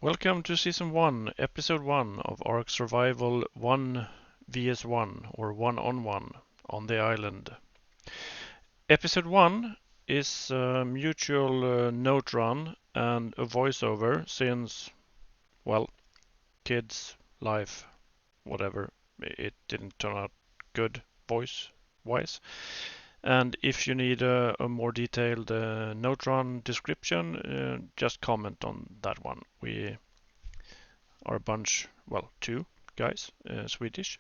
Welcome to Season 1, Episode 1 of ARK Survival 1 vs 1 or 1 on the island. Episode 1 is a mutual note run and a voiceover since, well, kids, life, whatever, it didn't turn out good voice-wise. And if you need a more detailed note run description, just comment on that one. We are a bunch, well, two guys, Swedish.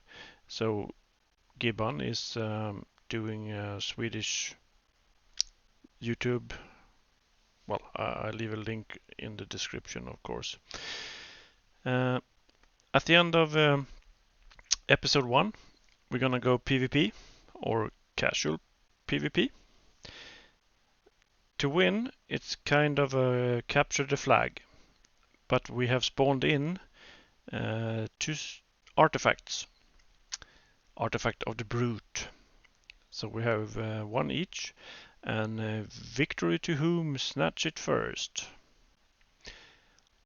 So Gibbon is doing Swedish YouTube. Well, I'll leave a link in the description, of course. At the end of episode 1, we're gonna go PvP or casual PvP. To win, it's kind of a capture the flag, but we have spawned in two artifacts. Artifact of the Brute. So we have one each, and victory to whom snatch it first.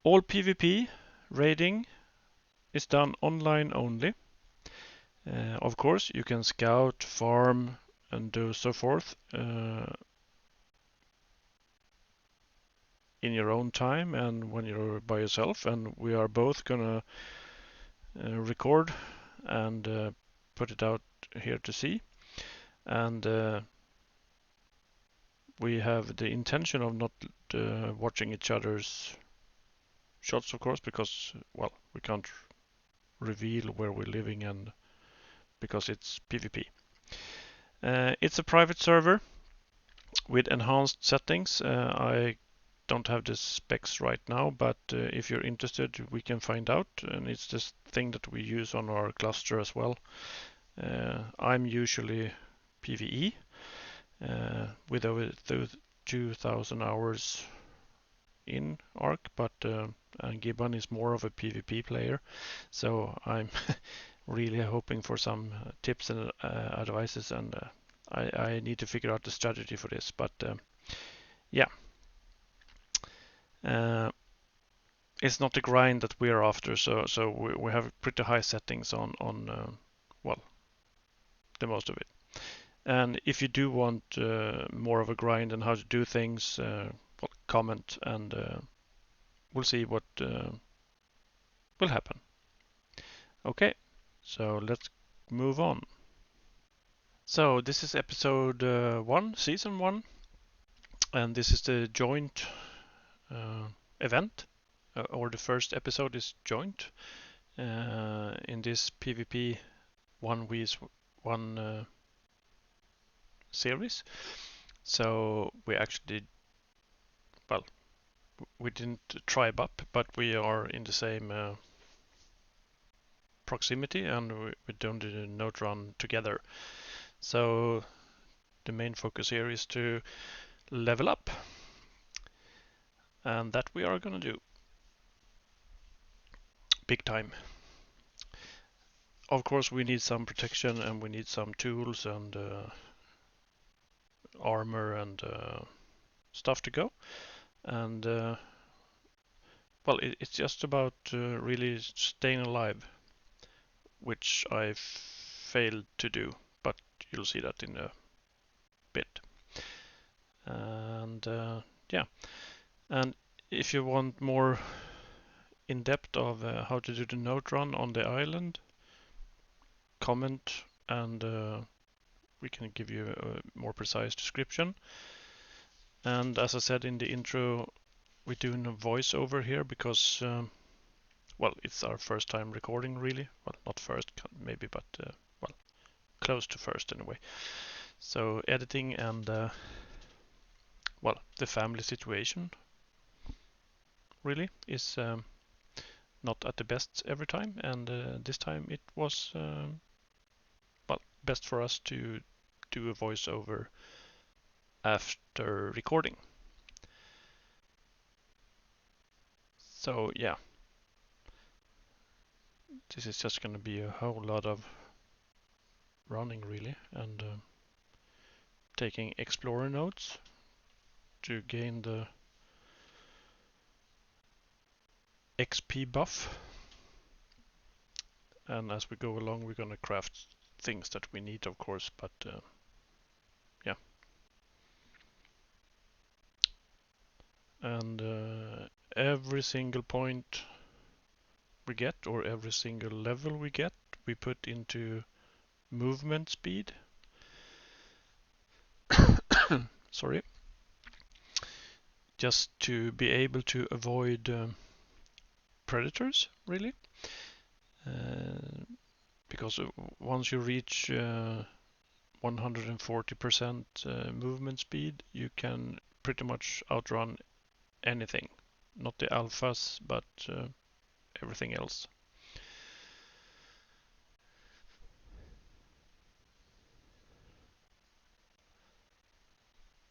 All PvP raiding is done online only. Of course, you can scout, farm, and do so forth in your own time and when you're by yourself. And we are both gonna record and put it out here to see. And we have the intention of not watching each other's shots, of course, because, well, we can't reveal where we're living and because it's PvP. It's a private server with enhanced settings. I don't have the specs right now, but if you're interested, we can find out. And it's this thing that we use on our cluster as well. I'm usually PvE with over 2,000 hours in ARK, but Gibbon is more of a PvP player, so I'm really hoping for some tips and advices, and I need to figure out the strategy for this. But yeah, it's not the grind that we're after, so we have pretty high settings on well, the most of it. And if you do want more of a grind and how to do things, well, comment and we'll see what will happen. Okay, so let's move on. So this is episode 1, season 1, and this is the joint event, or the first episode is joint in this PvP 1 vs 1 series. So we actually, well, we didn't tribe up, but we are in the same proximity, and we don't do a note run together. So the main focus here is to level up, and that we are gonna do big time. Of course, we need some protection and we need some tools and armor and stuff to go. And well, it's just about really staying alive, which I failed to do, but you'll see that in a bit. And yeah, and if you want more in depth of how to do the note run on the island, comment and we can give you a more precise description. And as I said in the intro, we're doing a voiceover here because well, it's our first time recording, really. Well, not first maybe, but well, close to first anyway. So editing and well, the family situation really is not at the best every time, and this time it was well, best for us to do a voiceover after recording. So yeah, this is just gonna be a whole lot of running really, and taking explorer notes to gain the XP buff, and as we go along we're gonna craft things that we need, of course, but yeah. And every single point we get, or every single level we get, we put into movement speed. Sorry. Just to be able to avoid predators, really. Because once you reach 140% movement speed, you can pretty much outrun anything. Not the alphas, but everything else.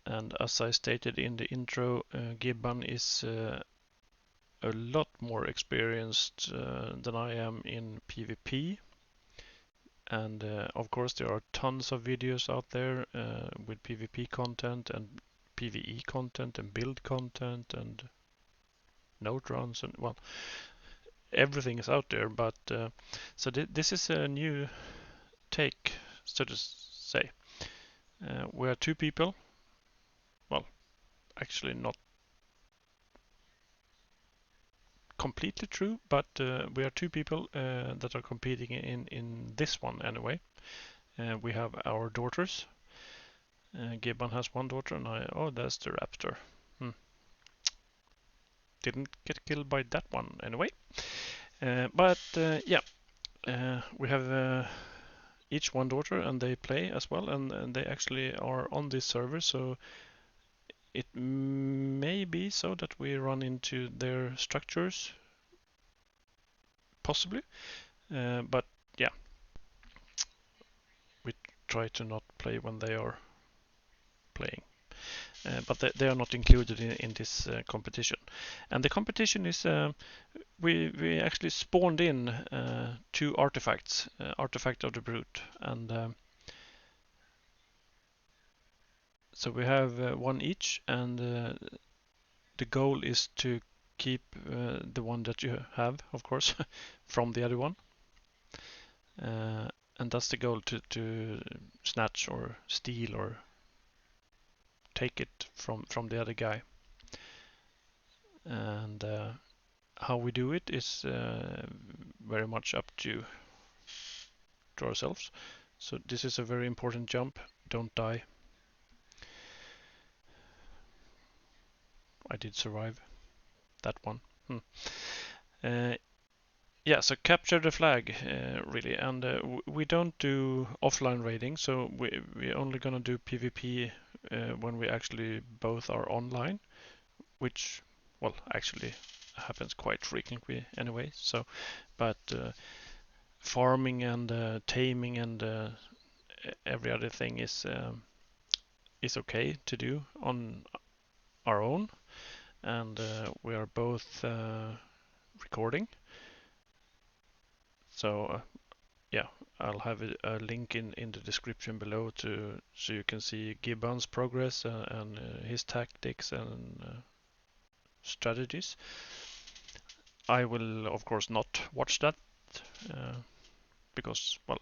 And as I stated in the intro, Gibbon is a lot more experienced than I am in PvP. And of course there are tons of videos out there with PvP content and PvE content and build content and note runs, and well, everything is out there. But so this is a new take, so to say. We are two people. Well, actually not completely true, but we are two people that are competing in this one anyway. We have our daughters. Gibbon has one daughter, and oh, that's the raptor. Didn't get killed by that one anyway. But yeah, we have each one daughter, and they play as well, and they actually are on this server, so it may be so that we run into their structures, possibly. But yeah, we try to not play when they are playing. But they are not included in this competition. And the competition is we actually spawned in two artifacts, artifact of the brute, and so we have one each, and the goal is to keep the one that you have, of course, from the other one. And that's the goal, to snatch or steal or take it from the other guy. And how we do it is very much up to ourselves. So this is a very important jump. Don't die. I did survive that one. Uh, yeah, so capture the flag, really. And we don't do offline raiding, so we're only gonna do PvP when we actually both are online, which, well, actually happens quite frequently anyway. So, but farming and taming and every other thing is okay to do on our own, and we are both recording. So yeah, I'll have a link in the description below so you can see Gibbon's progress and his tactics and strategies. I will of course not watch that because, well,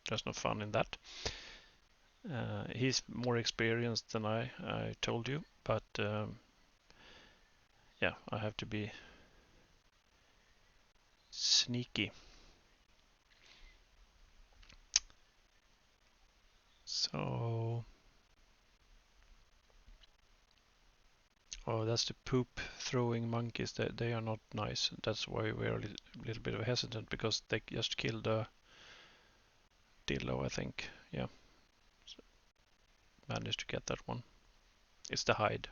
there's no fun in that. He's more experienced than I told you, but yeah, I have to be sneaky. So, oh, that's the poop throwing monkeys. They are not nice. That's why we're a little bit hesitant, because they just killed a dillo, I think. Yeah, so managed to get that one. It's the hide.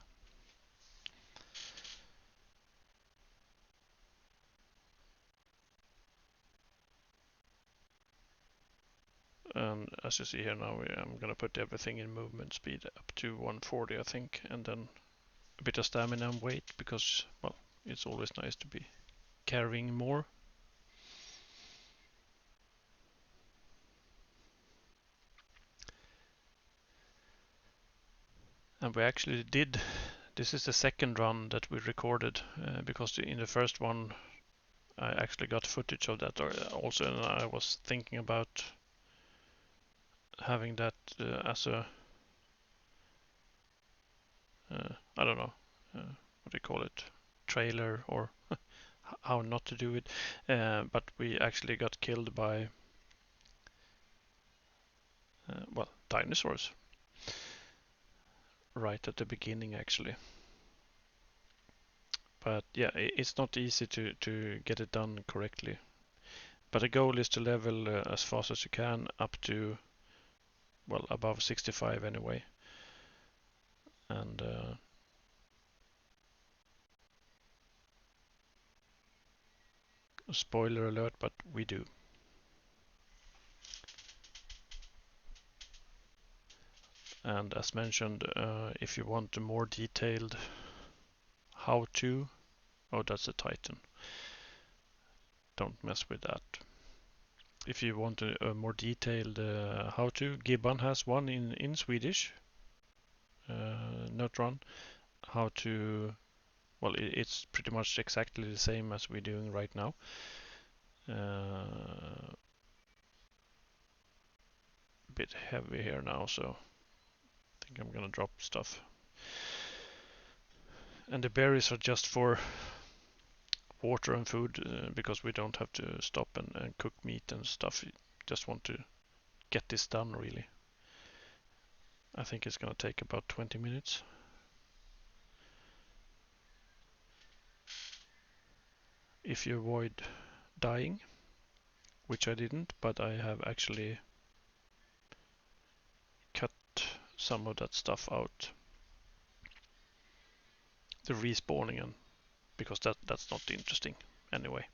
And as you see here now, I'm gonna put everything in movement speed up to 140, I think, and then a bit of stamina and weight, because, well, it's always nice to be carrying more. And we actually did This is the second run that we recorded because in the first one I actually got footage of that also, and I was thinking about having that as a I don't know what do you call it, trailer or how not to do it, but we actually got killed by well, dinosaurs right at the beginning actually. But yeah, it's not easy to get it done correctly. But the goal is to level as fast as you can up to, well, above 65 anyway. And spoiler alert, but we do. And as mentioned, if you want a more detailed how-to, oh, that's a Titan. Don't mess with that. If you want a more detailed how-to, Gibbon has one in Swedish, noterun, how to, well, it's pretty much exactly the same as we're doing right now. A bit heavy here now, so I think I'm gonna drop stuff. And the berries are just for water and food because we don't have to stop and cook meat and stuff. We just want to get this done really. I think it's gonna take about 20 minutes. If you avoid dying, which I didn't, but I have actually cut some of that stuff out. The respawning, and because that's not interesting anyway.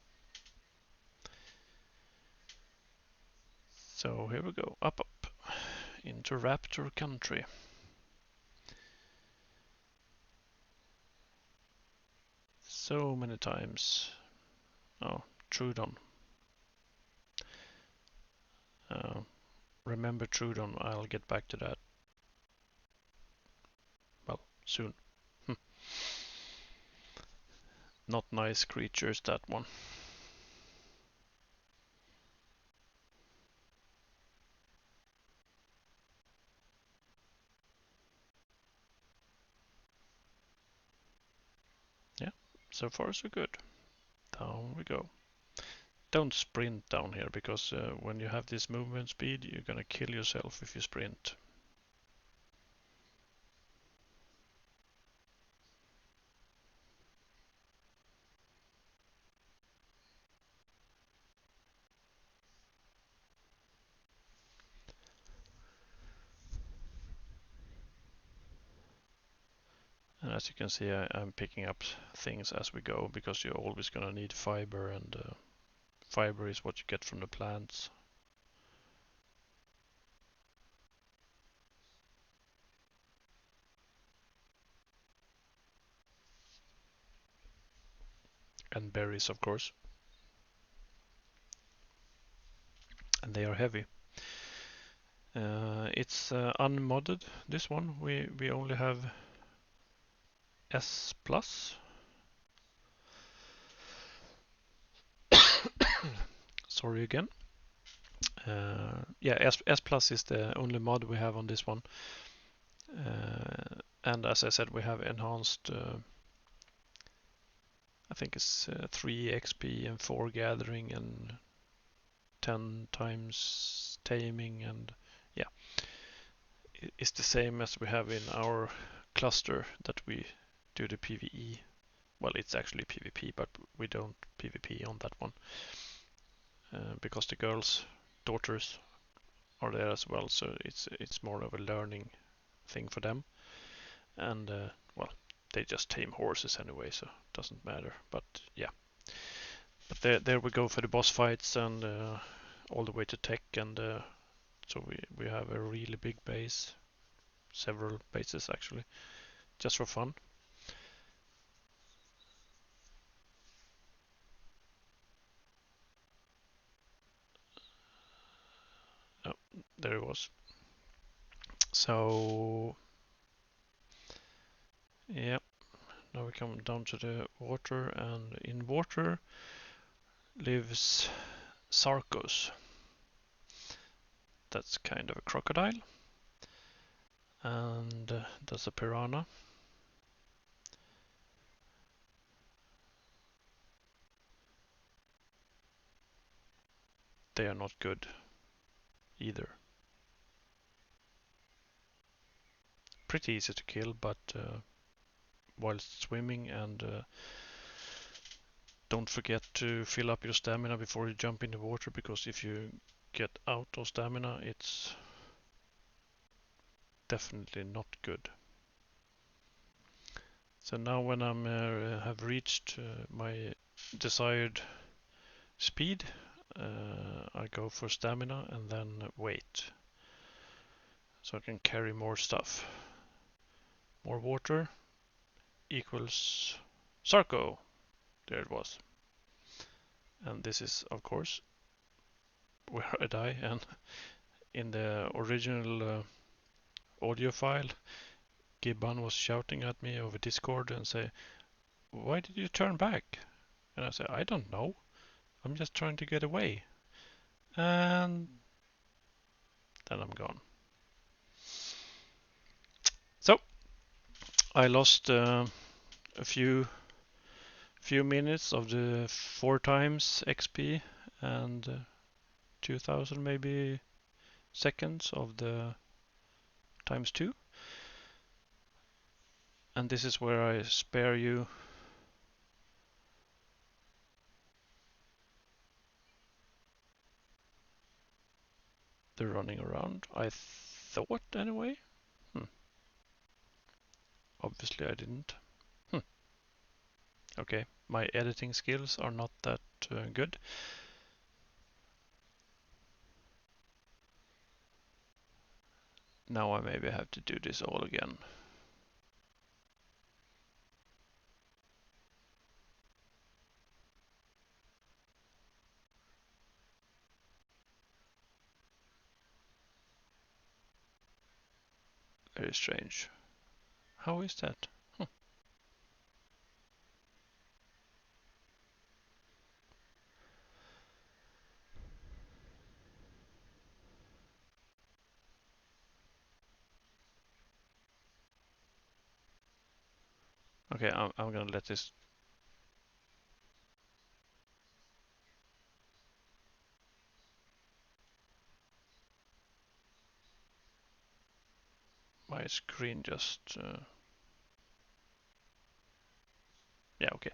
So here we go, up into Raptor country. So many times. Oh, Trudon. Remember Trudon, I'll get back to that. Well, soon. Not nice creatures, that one. Yeah, so far so good. Down we go. Don't sprint down here, because when you have this movement speed, you're gonna kill yourself if you sprint. And as you can see, I'm picking up things as we go, because you're always gonna need fiber, and fiber is what you get from the plants. And berries, of course. And they are heavy. It's unmodded, this one. We only have S plus. Sorry again. Yeah, S plus is the only mod we have on this one. And as I said, we have enhanced, I think it's 3 XP and 4 gathering and 10 times taming, and yeah, it's the same as we have in our cluster that we do the PvE. Well, it's actually PvP, but we don't PvP on that one because the girls, daughters, are there as well, so it's more of a learning thing for them. And well, they just tame horses anyway, so it doesn't matter. But yeah, but there we go for the boss fights, and all the way to tech, and so we have a really big base, several bases actually, just for fun. Oh, there it was. So yeah, now we come down to the water, and in water lives Sarcos. That's kind of a crocodile. And that's a piranha. They are not good either. Pretty easy to kill, but whilst swimming, and don't forget to fill up your stamina before you jump in the water, because if you get out of stamina, it's definitely not good. So now when I'm have reached my desired speed, I go for stamina and then weight, so I can carry more stuff. More water equals Sarco. There it was. And this is, of course, where I die. And in the original audio file, Gibbon was shouting at me over Discord and say, "Why did you turn back?" And I said, "I don't know. I'm just trying to get away." And then I'm gone. So I lost a few minutes of the 4 times XP, and 2000 maybe seconds of the times 2. And this is where I spare you the running around. I thought anyway. Obviously I didn't. Okay, my editing skills are not that good. Now I maybe have to do this all again. Very strange. How is that? Okay, I'm gonna let this. My screen just. Yeah, okay.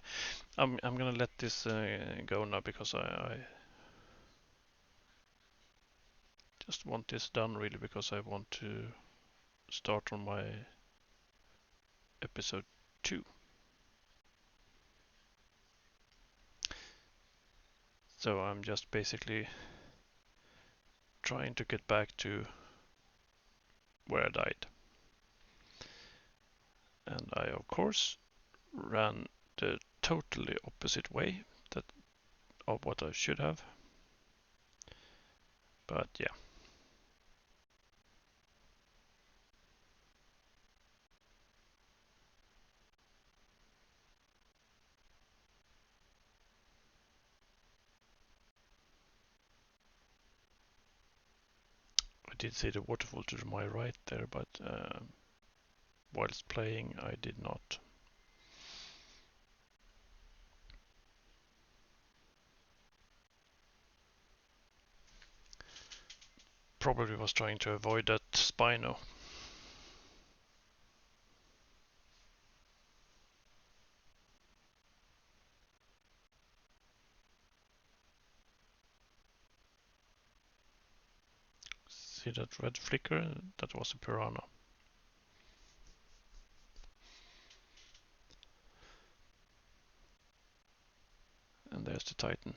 I'm gonna let this go now, because I just want this done really, because I want to start on my episode 2. So I'm just basically trying to get back to where I died. And I, of course, ran the totally opposite way of what I should have. But yeah. I did see the waterfall to my right there, but whilst playing I did not. Probably was trying to avoid that Spino. See that red flicker? That was a piranha. And there's the Titan.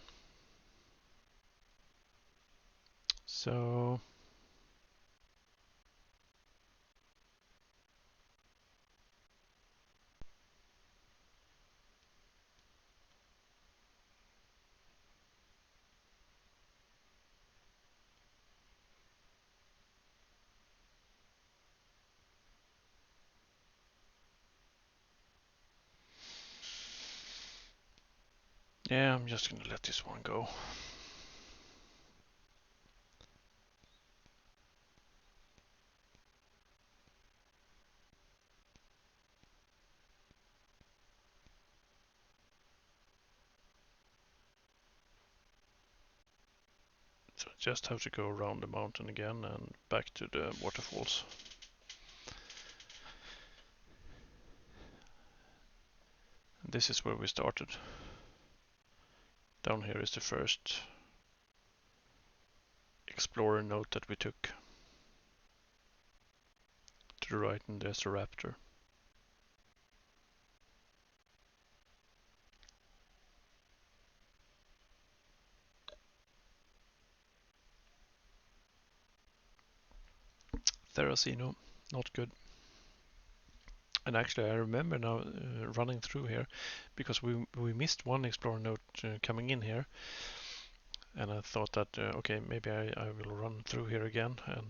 So Yeah, I'm just gonna let this one go. So I just have to go around the mountain again and back to the waterfalls. This is where we started. Down here is the first explorer note that we took. To the right, and there's the raptor. Theracino, not good. And actually, I remember now running through here because we missed one explorer note coming in here, and I thought that okay, maybe I will run through here again and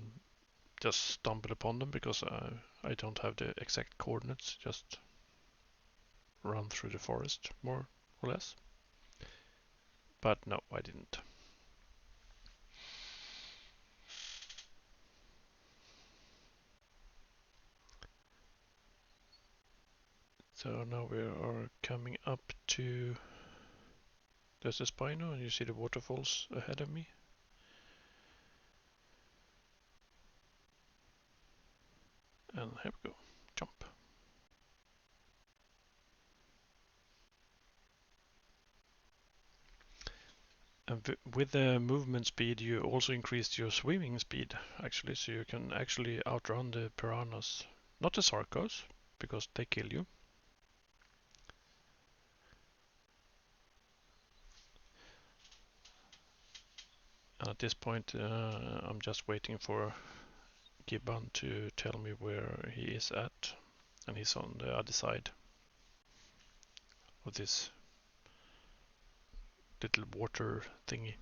just stumble upon them because I don't have the exact coordinates. Just run through the forest more or less. But no, I didn't. So now we are coming up to there's a Spino, and you see the waterfalls ahead of me. And here we go. Jump. And with the movement speed, you also increase your swimming speed, actually, so you can actually outrun the piranhas. Not the sarcos, because they kill you. And at this point, I'm just waiting for Gibbon to tell me where he is at. And he's on the other side of this little water thingy.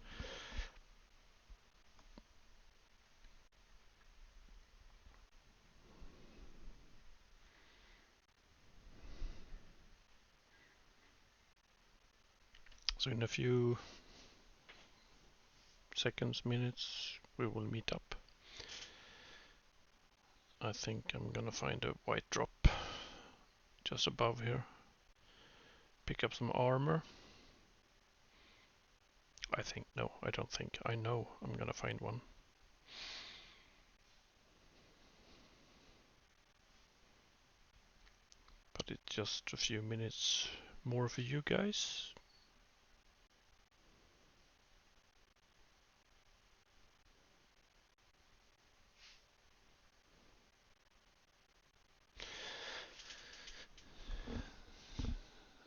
So in a few seconds, minutes, we will meet up. I think I'm gonna find a white drop just above here. Pick up some armor. I think, no, I don't think. I know I'm gonna find one. But it's just a few minutes more for you guys.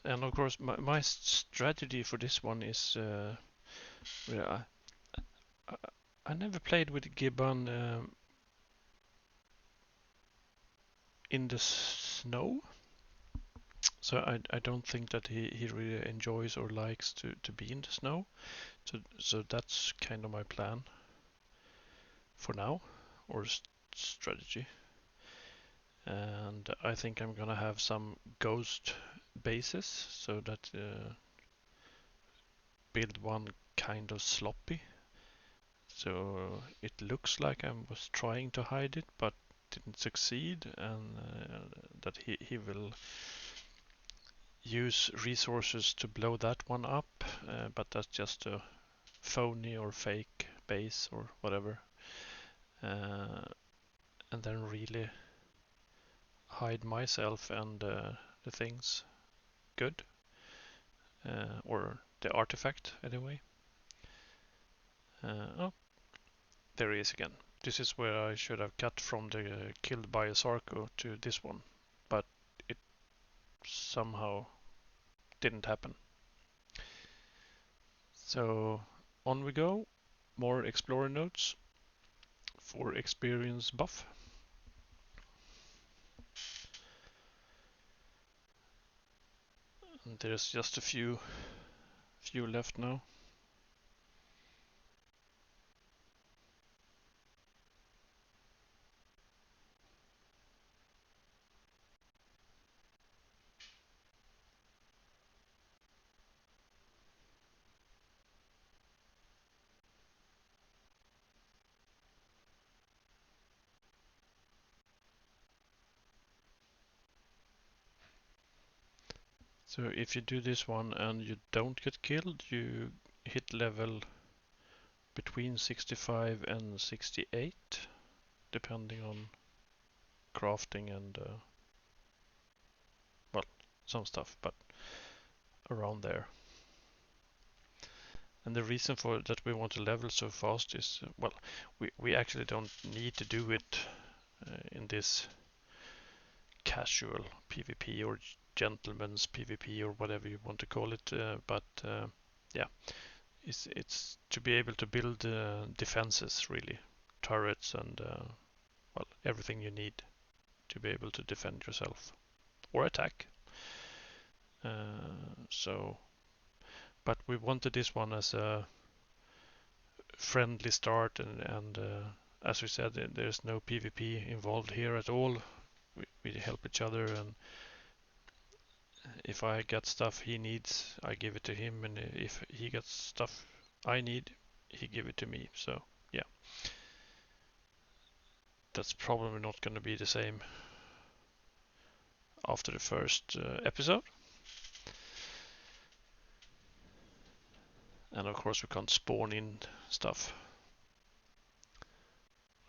And of course, my strategy for this one is yeah, I, I never played with Gibbon in the snow, so I don't think that he really enjoys or likes to be in the snow. So that's kind of my plan for now, or strategy. And I think I'm gonna have some ghost bases so that build one kind of sloppy. So it looks like I was trying to hide it, but didn't succeed, and that he will use resources to blow that one up, but that's just a phony or fake base or whatever, and then really hide myself and the things good, or the artifact anyway. Oh, there he is again. This is where I should have cut from the killed by a Sarko to this one, but it somehow didn't happen. So on we go. More explorer notes for experience buff. And there's just a few left now. So if you do this one and you don't get killed, you hit level between 65 and 68, depending on crafting and well, some stuff, but around there. And the reason for that we want to level so fast is, well, we actually don't need to do it in this casual PvP or gentleman's PvP or whatever you want to call it, but yeah, it's to be able to build defenses, really, turrets and well, everything you need to be able to defend yourself or attack. So, but we wanted this one as a friendly start, and as we said, there's no PvP involved here at all. We help each other, and if I get stuff he needs, I give it to him, and if he gets stuff I need, he give it to me. So yeah, that's probably not going to be the same after the first episode. And of course we can't spawn in stuff.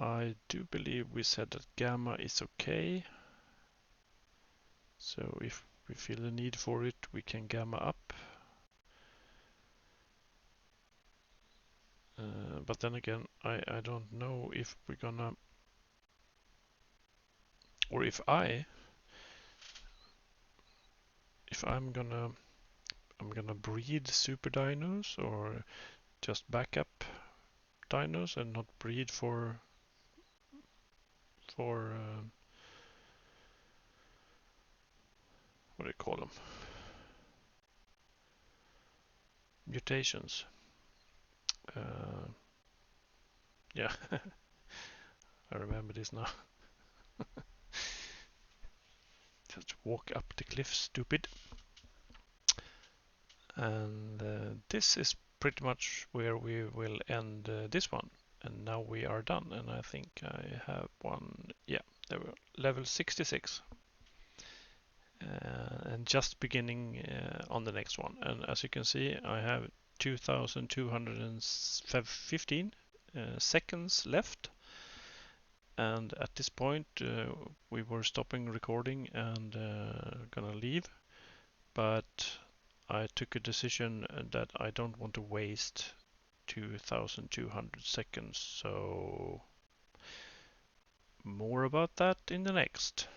I do believe we said that gamma is okay. So if we feel the need for it, we can gamma up. But then again, I don't know if we're gonna, or if I'm gonna breed super dinos or just backup dinos and not breed for what do you call them? Mutations. Uh, yeah, I remember this now. Just walk up the cliff, stupid. And this is pretty much where we will end this one. And now we are done. And I think I have one. Yeah, there we go. Level 66. And just beginning on the next one. And as you can see, I have 2,215 seconds left. And at this point, we were stopping recording and gonna leave. But I took a decision that I don't want to waste 2,200 seconds. So more about that in the next.